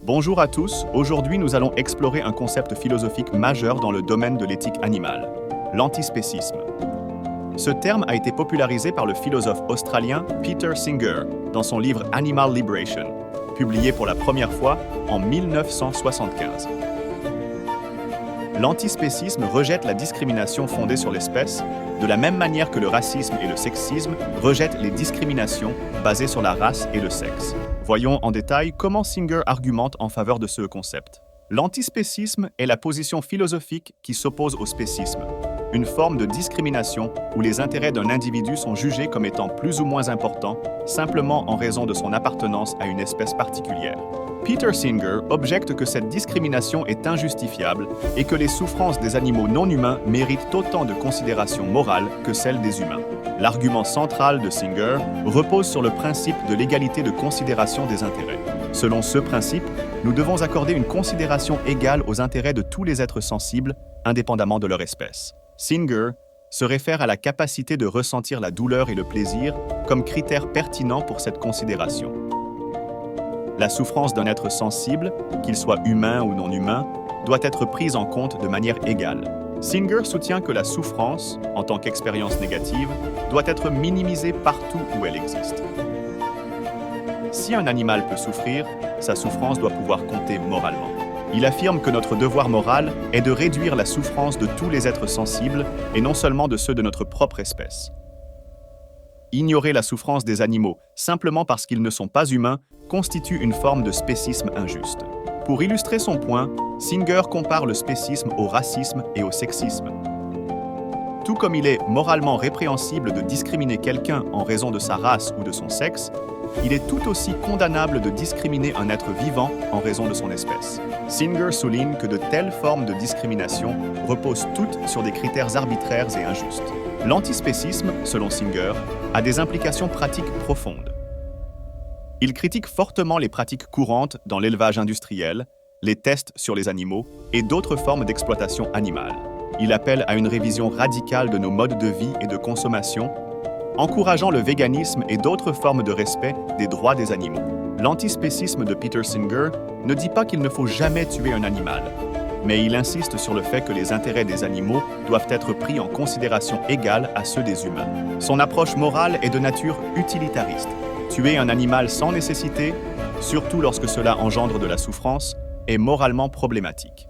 Bonjour à tous, aujourd'hui nous allons explorer un concept philosophique majeur dans le domaine de l'éthique animale, l'antispécisme. Ce terme a été popularisé par le philosophe australien Peter Singer dans son livre Animal Liberation, publié pour la première fois en 1975. L'antispécisme rejette la discrimination fondée sur l'espèce, de la même manière que le racisme et le sexisme rejettent les discriminations basées sur la race et le sexe. Voyons en détail comment Singer argumente en faveur de ce concept. L'antispécisme est la position philosophique qui s'oppose au spécisme, une forme de discrimination où les intérêts d'un individu sont jugés comme étant plus ou moins importants simplement en raison de son appartenance à une espèce particulière. Peter Singer objecte que cette discrimination est injustifiable et que les souffrances des animaux non humains méritent autant de considération morale que celles des humains. L'argument central de Singer repose sur le principe de l'égalité de considération des intérêts. Selon ce principe, nous devons accorder une considération égale aux intérêts de tous les êtres sensibles, indépendamment de leur espèce. Singer se réfère à la capacité de ressentir la douleur et le plaisir comme critère pertinent pour cette considération. La souffrance d'un être sensible, qu'il soit humain ou non humain, doit être prise en compte de manière égale. Singer soutient que la souffrance, en tant qu'expérience négative, doit être minimisée partout où elle existe. Si un animal peut souffrir, sa souffrance doit pouvoir compter moralement. Il affirme que notre devoir moral est de réduire la souffrance de tous les êtres sensibles et non seulement de ceux de notre propre espèce. Ignorer la souffrance des animaux simplement parce qu'ils ne sont pas humains constitue une forme de spécisme injuste. Pour illustrer son point, Singer compare le spécisme au racisme et au sexisme. Tout comme il est moralement répréhensible de discriminer quelqu'un en raison de sa race ou de son sexe, il est tout aussi condamnable de discriminer un être vivant en raison de son espèce. Singer souligne que de telles formes de discrimination reposent toutes sur des critères arbitraires et injustes. L'antispécisme, selon Singer, a des implications pratiques profondes. Il critique fortement les pratiques courantes dans l'élevage industriel, les tests sur les animaux et d'autres formes d'exploitation animale. Il appelle à une révision radicale de nos modes de vie et de consommation, encourageant le véganisme et d'autres formes de respect des droits des animaux. L'antispécisme de Peter Singer ne dit pas qu'il ne faut jamais tuer un animal, mais il insiste sur le fait que les intérêts des animaux doivent être pris en considération égale à ceux des humains. Son approche morale est de nature utilitariste. Tuer un animal sans nécessité, surtout lorsque cela engendre de la souffrance, est moralement problématique.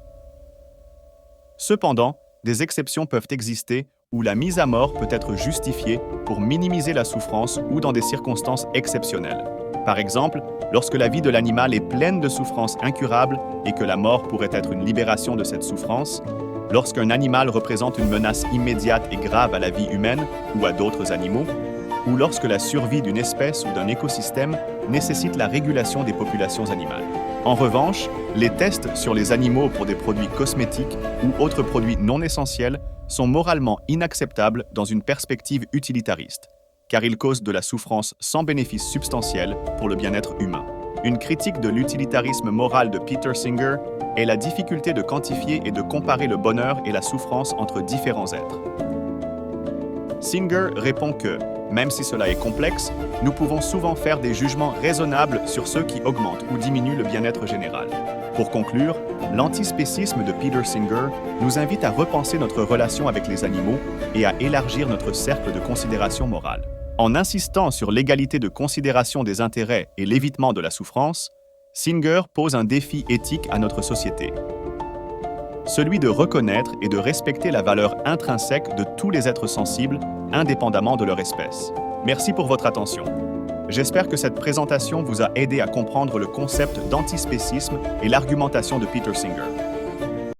Cependant, des exceptions peuvent exister où la mise à mort peut être justifiée pour minimiser la souffrance ou dans des circonstances exceptionnelles. Par exemple, lorsque la vie de l'animal est pleine de souffrances incurables et que la mort pourrait être une libération de cette souffrance, lorsqu'un animal représente une menace immédiate et grave à la vie humaine ou à d'autres animaux, ou lorsque la survie d'une espèce ou d'un écosystème nécessite la régulation des populations animales. En revanche, les tests sur les animaux pour des produits cosmétiques ou autres produits non essentiels sont moralement inacceptables dans une perspective utilitariste, car ils causent de la souffrance sans bénéfice substantiel pour le bien-être humain. Une critique de l'utilitarisme moral de Peter Singer est la difficulté de quantifier et de comparer le bonheur et la souffrance entre différents êtres. Singer répond que, même si cela est complexe, nous pouvons souvent faire des jugements raisonnables sur ceux qui augmentent ou diminuent le bien-être général. Pour conclure, l'antispécisme de Peter Singer nous invite à repenser notre relation avec les animaux et à élargir notre cercle de considération morale. En insistant sur l'égalité de considération des intérêts et l'évitement de la souffrance, Singer pose un défi éthique à notre société. Celui de reconnaître et de respecter la valeur intrinsèque de tous les êtres sensibles, indépendamment de leur espèce. Merci pour votre attention. J'espère que cette présentation vous a aidé à comprendre le concept d'antispécisme et l'argumentation de Peter Singer.